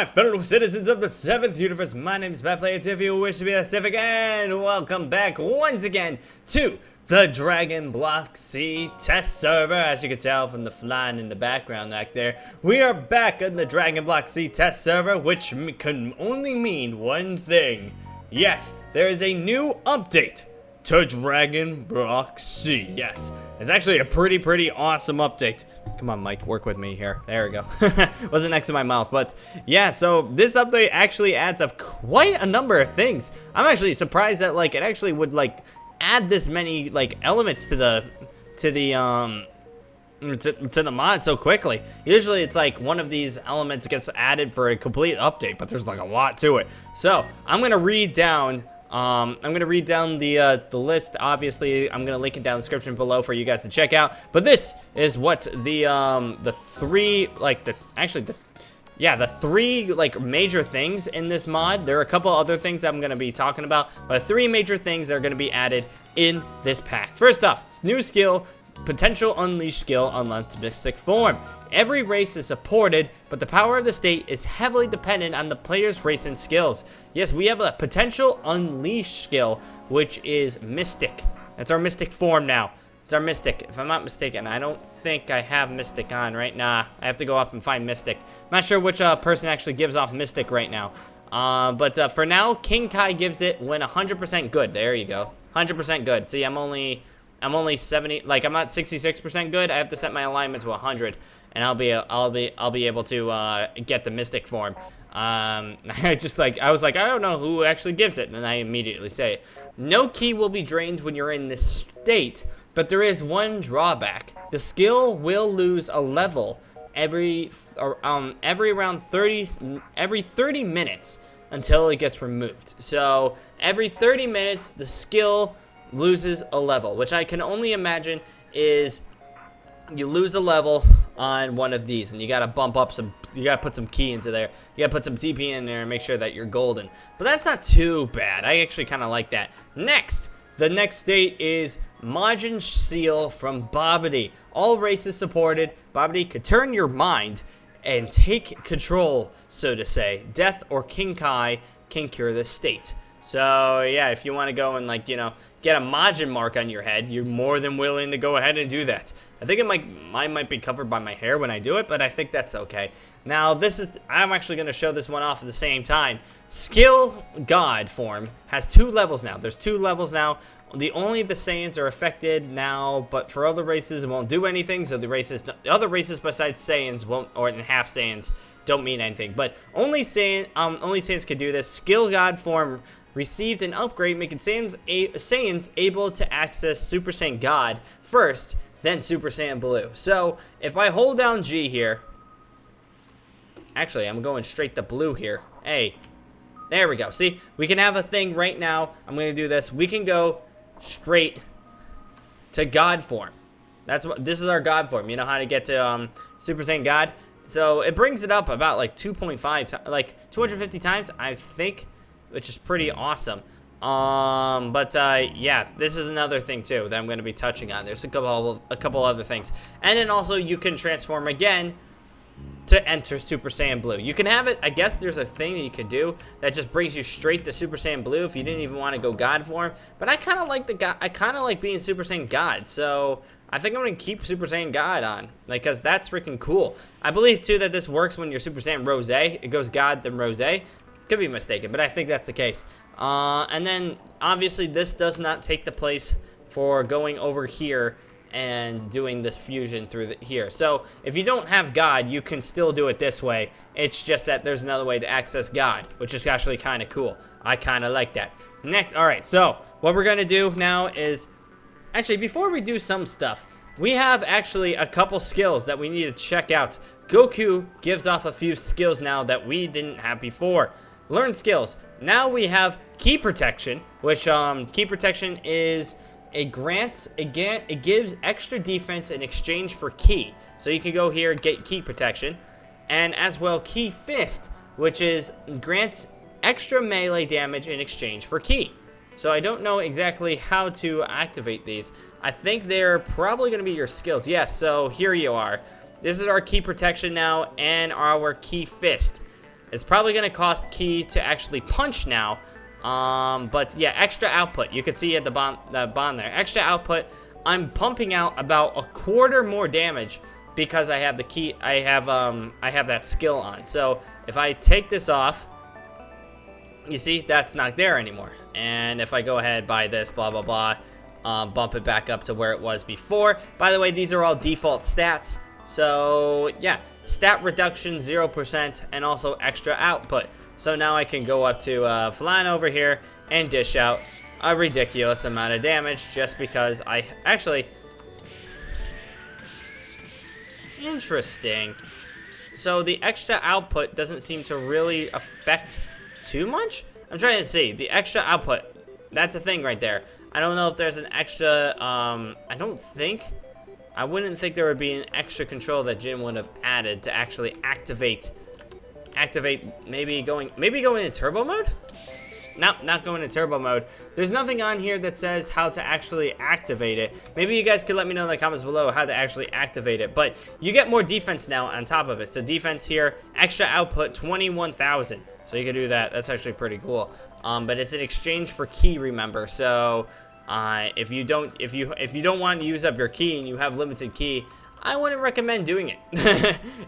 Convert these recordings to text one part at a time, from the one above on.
my fellow citizens of the 7th universe. My name is BadPlayer. If you wish to be Pacific, and welcome back once again to the Dragon Block C test server. As you can tell from the flying in the background back there, we are back on the Dragon Block C test server, which can only mean one thing. Yes, there is a new update to Dragon Block C. Yes, it's actually a pretty awesome update. Come on, Mike, work with me here. There we go. Wasn't next to my mouth, but yeah, so this update actually adds up quite a number of things. I'm actually surprised that it actually would add this many elements to the mod so quickly. Usually it's one of these elements gets added for a complete update, but there's a lot to it. So I'm gonna read down the list. Obviously, I'm gonna link it down in the description below for you guys to check out. But this is what the three major things in this mod. There are a couple other things that I'm gonna be talking about, but 3 major things are gonna be added in this pack. First off, new skill, potential unleashed skill, unlocked mystic form. Every race is supported, but the power of the state is heavily dependent on the player's race and skills. Yes, we have a potential unleashed skill, which is Mystic. That's our Mystic form now. It's our Mystic. If I'm not mistaken, I don't think I have Mystic on right now. I have to go up and find Mystic. I'm not sure which person actually gives off Mystic right now. But for now, King Kai gives it when 100% good. There you go. 100% good. See, I'm only 70, I'm not 66% good. I have to set my alignment to 100. And I'll be able to get the Mystic form. I was like, I don't know who actually gives it, and I immediately say it. No ki will be drained when you're in this state, but there is one drawback. The skill will lose a level every 30 minutes until it gets removed. So every 30 minutes, the skill loses a level, which I can only imagine is you lose a level on one of these, and you gotta bump up you gotta put some key into there. You gotta put some TP in there and make sure that you're golden. But that's not too bad. I actually kind of like that. Next, the next state is Majin Steal from Bobbidi. All races supported. Bobbidi could turn your mind and take control, so to say. Death or King Kai can cure this state. So yeah, if you want to go and get a Majin mark on your head, you're more than willing to go ahead and do that. I think mine might be covered by my hair when I do it, but I think that's okay. Now I'm actually going to show this one off at the same time. Skill God form has 2 levels now. There's 2 levels now. Only the Saiyans are affected now, but for other races it won't do anything. So the other races besides Saiyans won't, or half Saiyans don't mean anything. But only Saiyans can do this. Skill God form received an upgrade, making Saiyans able to access Super Saiyan God first, then Super Saiyan Blue. So if I hold down G here, actually I'm going straight to blue here. Hey, there we go. See, we can have a thing right now. I'm going to do this. We can go straight to God form. This is our God form. You know how to get to Super Saiyan God? So it brings it up about 250 times, I think, which is pretty awesome. Yeah, this is another thing too that I'm going to be touching on. There's a couple other things, and then also you can transform again to enter Super Saiyan Blue. You can have it. I guess there's a thing that you could do that just brings you straight to Super Saiyan Blue if you didn't even want to go God form. But I kind of like being Super Saiyan God, so I think I'm going to keep Super Saiyan God on, because that's freaking cool. I believe too that this works when you're Super Saiyan Rose. It goes God then Rose. Could be mistaken, but I think that's the case. And then obviously this does not take the place for going over here and doing this fusion through here. So if you don't have God, you can still do it this way. It's just that there's another way to access God, which is actually kind of cool. I kind of like that. Next, all right, so what we're gonna do now is, actually before we do some stuff, we have actually a couple skills that we need to check out. Goku gives off a few skills now that we didn't have before. Learn skills. Now we have Ki Protection, which Ki Protection is it gives extra defense in exchange for Ki. So you can go here and get Ki Protection. And as well, Ki Fist, which grants extra melee damage in exchange for Ki. So I don't know exactly how to activate these. I think they're probably going to be your skills. Yes, so here you are. This is our Ki Protection now and our Ki Fist. It's probably going to cost key to actually punch now. But yeah, extra output. You can see at the bottom there. Extra output. I'm pumping out about a quarter more damage because I have the key. I have that skill on. So if I take this off, you see that's not there anymore. And if I go ahead, buy this, blah blah blah, bump it back up to where it was before. By the way, these are all default stats. So yeah, stat reduction 0% and also extra output. So now I can go up to flying over here and dish out a ridiculous amount of damage just because I actually... Interesting. So the extra output doesn't seem to really affect too much? I'm trying to see. The extra output, that's a thing right there. I don't know if there's an extra, I wouldn't think there would be an extra control that Jim would have added to actually activate, maybe going in turbo mode? No, not going in turbo mode. There's nothing on here that says how to actually activate it. Maybe you guys could let me know in the comments below how to actually activate it. But you get more defense now on top of it. So defense here, extra output 21,000. So you can do that. That's actually pretty cool. But it's in exchange for key, remember. So if you don't want to use up your key and you have limited key, I wouldn't recommend doing it.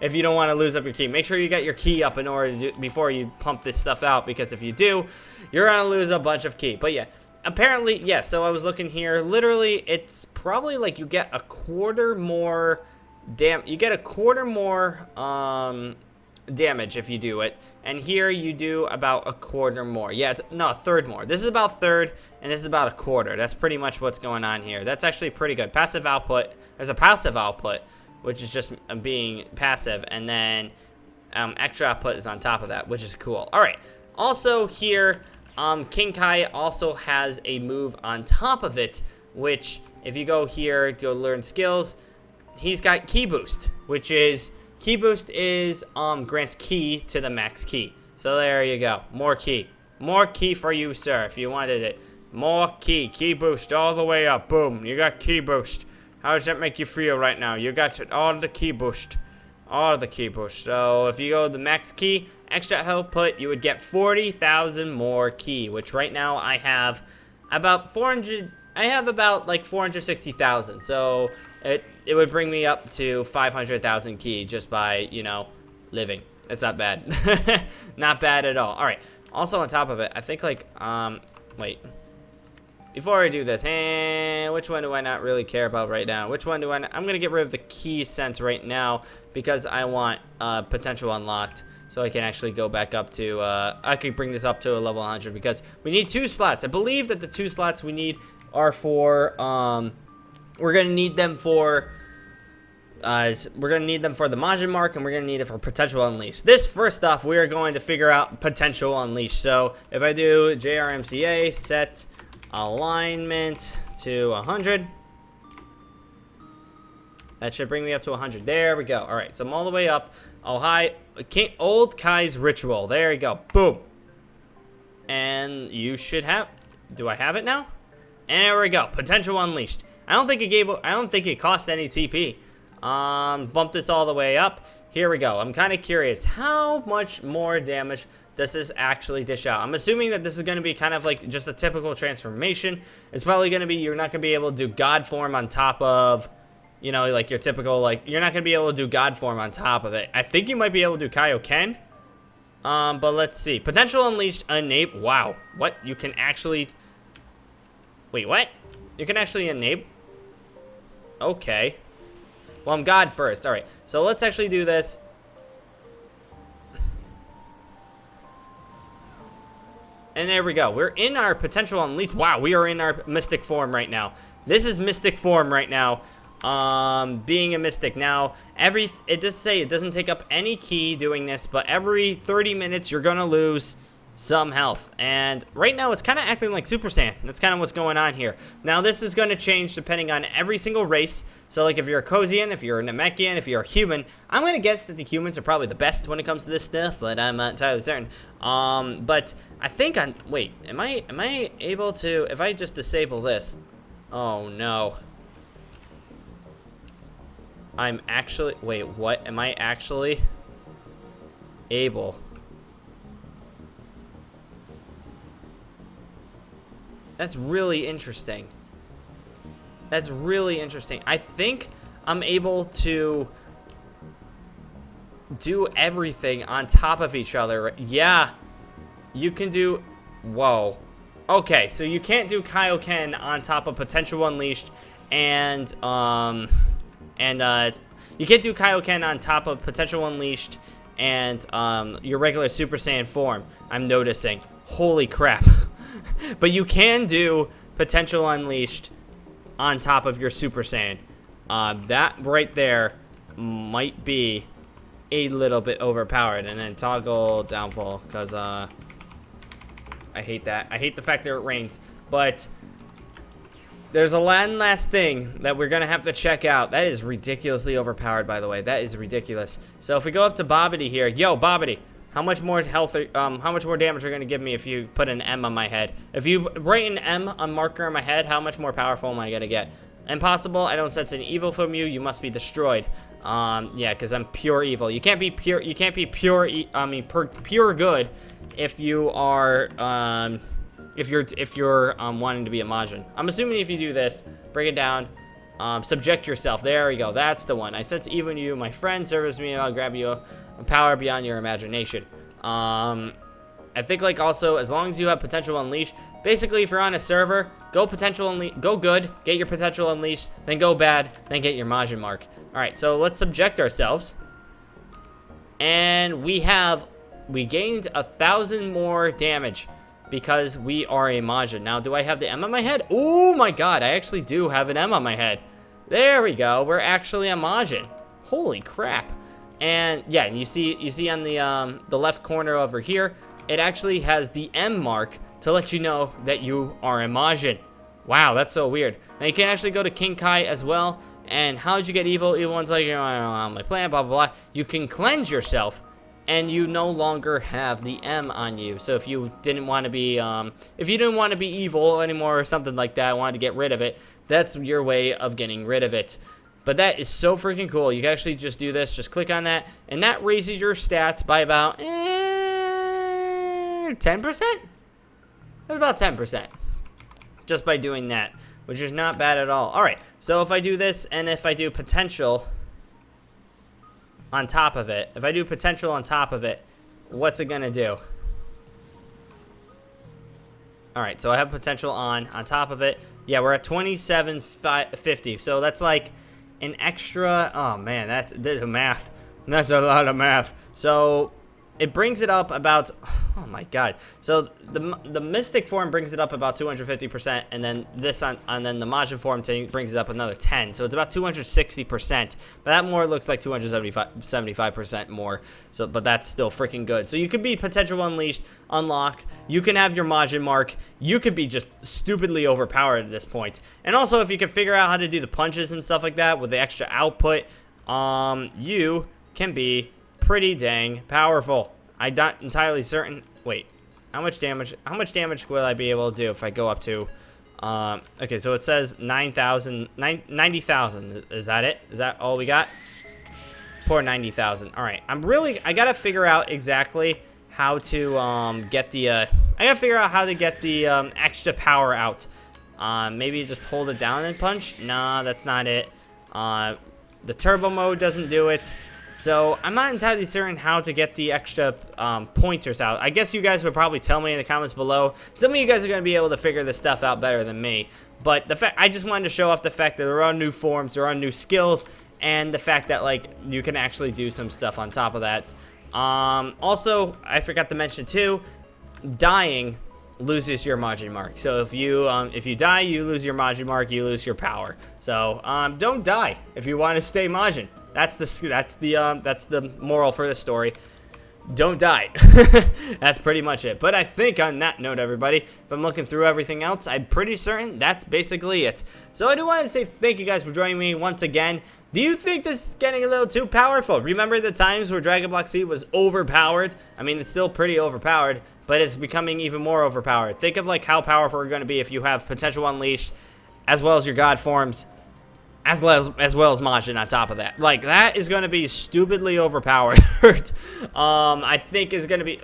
If you don't want to lose up your key, make sure you get your key up in order to before you pump this stuff out, because if you do, you're gonna lose a bunch of key. But yeah, apparently, yeah. So I was looking here. Literally, it's probably like you get a quarter more damage if you do it. And here you do about a quarter more. Yeah, a third more. This is about third, and this is about a quarter. That's pretty much what's going on here. That's actually pretty good. Passive output. There's a passive output, which is just being passive, and then extra output is on top of that, which is cool. All right. Also here, King Kai also has a move on top of it, which if you go here, go learn skills, he's got key boost, which is... Key boost is grants key to the max key. So there you go. More key. More key for you, sir, if you wanted it. More key. Key boost all the way up. Boom. You got key boost. How does that make you feel right now? You got all the key boost. All the key boost. So if you go to the max key, extra output, you would get 40,000 more key, which right now I have about 400... I have about like 460,000. So it would bring me up to 500,000 key just by, you know, living. It's not bad. Not bad at all. All right. Also on top of it, I think like, wait. Before I do this, which one do I not really care about right now? Which one do I'm going to get rid of the key sense right now because I want potential unlocked. So I can actually go back up to, I could bring this up to a level 100 because we need 2 slots. I believe that the 2 slots we need are for, we're going to need them for the Majin mark, and we're going to need it for potential unleash. This, first off, we are going to figure out potential unleash. So if I do JRMCA, set alignment to 100, that should bring me up to 100. There we go. All right, so I'm all the way up. Oh, hi. Old Kai's ritual. There you go. Boom. And you should have... Do I have it now? And there we go. Potential unleashed. I don't think it cost any TP. Bump this all the way up. Here we go. I'm kind of curious. How much more damage does this actually dish out? I'm assuming that this is going to be kind of like just a typical transformation. It's probably going to be, you're not going to be able to do God form on top of, you know, like your typical, like, you're not going to be able to do God form on top of it. I think you might be able to do Kaioken. But let's see. Potential unleashed, enable. Wow. What? You can actually... Wait, what? You can actually enable... Okay. Well, I'm God first. All right. So let's actually do this. And there we go. We're in our potential unleash. Wow, we are in our mystic form right now. This is mystic form right now. Being a mystic. Now, it does say it doesn't take up any key doing this, but every 30 minutes you're going to lose some health. And right now it's kind of acting like Super Saiyan. That's kind of what's going on here. Now, this is going to change depending on every single race. So, like, if you're a Kozian, if you're a Namekian, if you're a human, I'm going to guess that the humans are probably the best when it comes to this stuff, but I'm not entirely certain. But I think wait, am I able to, if I just disable this, oh no. I'm actually, wait, what? Am I actually able That's really interesting. That's really interesting. I think I'm able to do everything on top of each other. Yeah, you can do... Whoa. Okay, so you can't do Kaioken on top of Potential Unleashed and you can't do Kaioken on top of Potential Unleashed and your regular Super Saiyan form, I'm noticing. Holy crap. But you can do Potential Unleashed on top of your Super Saiyan. That right there might be a little bit overpowered. And then toggle downfall, because I hate that. I hate the fact that it rains. But there's a last thing that we're going to have to check out. That is ridiculously overpowered, by the way. That is ridiculous. So if we go up to Bobbidi here. Yo, Bobbidi, how much more health, how much more damage are you going to give me if you put an M on my head? If you write an M on marker on my head, how much more powerful am I going to get? Impossible. I don't sense any evil from you. You must be destroyed. Yeah, because I'm pure evil. You can't be pure. You can't be pure. Pure good if you are if you're wanting to be a Majin. I'm assuming if you do this, break it down, subject yourself. There we go. That's the one. I sense evil in you, my friend. Service me. I'll grab you. Power beyond your imagination. I think, like, also, as long as you have Potential Unleashed, basically, if you're on a server, go good, get your Potential Unleashed, then go bad, then get your Majin mark. Alright, so let's subject ourselves. And we gained 1,000 more damage because we are a Majin. Now, do I have the M on my head? Oh my god, I actually do have an M on my head. There we go, we're actually a Majin. Holy crap. And yeah, you see on the left corner over here, it actually has the M mark to let you know that you are a Majin. Wow, that's so weird. Now you can actually go to King Kai as well. And how'd you get evil? Evil one's like, you know, I don't know, on my plan, blah, blah, blah. You can cleanse yourself, and you no longer have the M on you. So if you didn't want to be, evil anymore or something like that, wanted to get rid of it, that's your way of getting rid of it. But that is so freaking cool. You can actually just do this, just click on that, and that raises your stats by about 10%? That's about 10%. Just by doing that, which is not bad at all. Alright, so if I do this, and if I do potential on top of it, what's it gonna do? Alright, so I have potential on top of it. Yeah, we're at 2750, so that's like an extra, oh man, that's math. That's a lot of math. So it brings it up about, oh my god. So the Mystic form brings it up about 250%, and then and then the Majin form brings it up another 10. So it's about 260%. But that more looks like 275% more. So, but that's still freaking good. So you could be Potential Unleashed, unlock. You can have your Majin mark. You could be just stupidly overpowered at this point. And also, if you can figure out how to do the punches and stuff like that with the extra output, you can be pretty dang powerful. I'm not entirely certain. Wait, how much damage will I be able to do if I go up to okay, so it says 90,000. Is that it? Is that all we got? Poor 90,000. All right, I gotta figure out exactly how to get the extra power out. Maybe just hold it down and punch. Nah, that's not it. The turbo mode doesn't do it. So I'm not entirely certain how to get the extra pointers out. I guess you guys would probably tell me in the comments below. Some of you guys are going to be able to figure this stuff out better than me. But I just wanted to show off the fact that there are new forms, there are new skills, and the fact that, like, you can actually do some stuff on top of that. Also, I forgot to mention too, dying loses your Majin mark. So if you die, you lose your Majin mark, you lose your power. So don't die if you want to stay Majin. That's the moral for the story. Don't die. That's pretty much it. But I think on that note, everybody, if I'm looking through everything else, I'm pretty certain that's basically it. So I do want to say thank you guys for joining me once again. Do you think this is getting a little too powerful? Remember the times where Dragon Block C was overpowered? I mean, it's still pretty overpowered, but it's becoming even more overpowered. Think of like how powerful we're going to be if you have Potential Unleashed, as well as your God forms, as well as Majin on top of that. Like, that is going to be stupidly overpowered. I think it's going to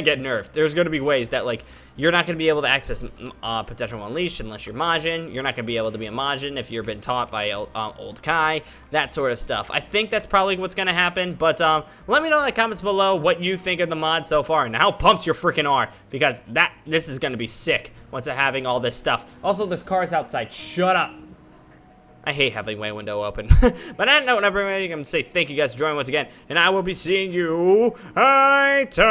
get nerfed. There's going to be ways that, like, you're not going to be able to access Potential Unleashed unless you're Majin. You're not going to be able to be a Majin if you've been taught by old Kai, that sort of stuff. I think that's probably what's going to happen, but let me know in the comments below what you think of the mod so far and how pumped you freaking are, because this is going to be sick once I'm having all this stuff. Also, there's cars outside. Shut up. I hate having my window open. But on that note, everybody, I'm going to say thank you guys for joining once again, and I will be seeing you later.